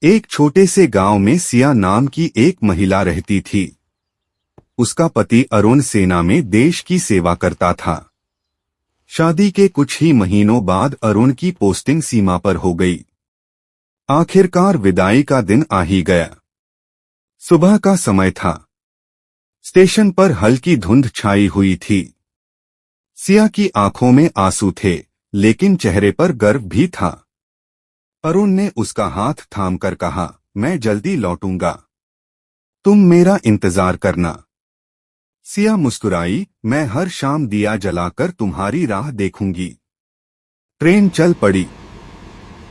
एक छोटे से गांव में सिया नाम की एक महिला रहती थी। उसका पति अरुण सेना में देश की सेवा करता था। शादी के कुछ ही महीनों बाद अरुण की पोस्टिंग सीमा पर हो गई। आखिरकार विदाई का दिन आ ही गया। सुबह का समय था। स्टेशन पर हल्की धुंध छाई हुई थी। सिया की आंखों में आंसू थे, लेकिन चेहरे पर गर्व भी था। अरुण ने उसका हाथ थामकर कहा, मैं जल्दी लौटूंगा, तुम मेरा इंतजार करना। सिया मुस्कुराई, मैं हर शाम दिया जलाकर तुम्हारी राह देखूंगी। ट्रेन चल पड़ी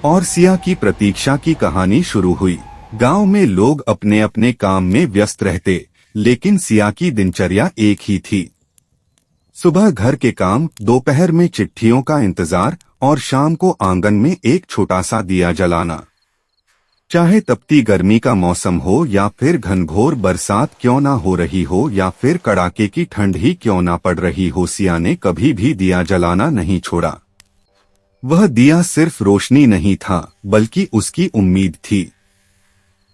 और सिया की प्रतीक्षा की कहानी शुरू हुई। गांव में लोग अपने अपने काम में व्यस्त रहते, लेकिन सिया की दिनचर्या एक ही थी। सुबह घर के काम, दोपहर में चिट्ठियों का इंतजार और शाम को आंगन में एक छोटा सा दिया जलाना। चाहे तपती गर्मी का मौसम हो या फिर घनघोर बरसात क्यों ना हो रही हो या फिर कड़ाके की ठंड ही क्यों ना पड़ रही हो, सिया ने कभी भी दिया जलाना नहीं छोड़ा। वह दिया सिर्फ रोशनी नहीं था, बल्कि उसकी उम्मीद थी।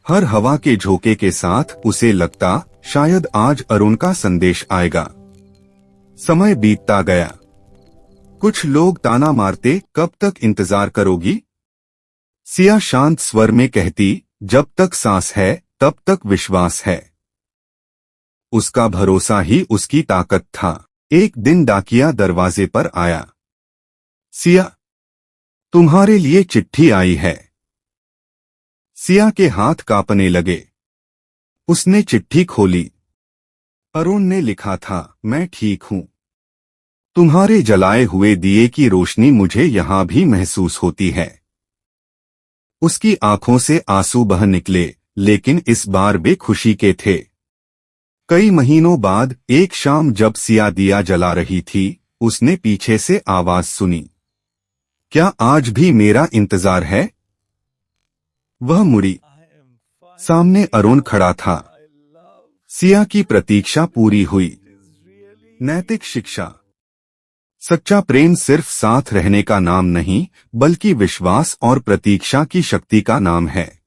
हर हवा के झोंके के साथ उसे लगता, शायद आज अरुण का संदेश आएगा। समय बीतता गया। कुछ लोग ताना मारते, कब तक इंतजार करोगी? सिया शांत स्वर में कहती, जब तक सांस है तब तक विश्वास है। उसका भरोसा ही उसकी ताकत था। एक दिन डाकिया दरवाजे पर आया। सिया, तुम्हारे लिए चिट्ठी आई है। सिया के हाथ कांपने लगे। उसने चिट्ठी खोली। अरुण ने लिखा था, मैं ठीक हूं। तुम्हारे जलाए हुए दिए की रोशनी मुझे यहां भी महसूस होती है। उसकी आंखों से आंसू बह निकले, लेकिन इस बार वे खुशी के थे। कई महीनों बाद एक शाम जब सिया दिया जला रही थी, उसने पीछे से आवाज सुनी, क्या आज भी मेरा इंतजार है? वह मुड़ी। सामने अरुण खड़ा था। सिया की प्रतीक्षा पूरी हुई। नैतिक शिक्षा। सच्चा प्रेम सिर्फ साथ रहने का नाम नहीं, बल्कि विश्वास और प्रतीक्षा की शक्ति का नाम है।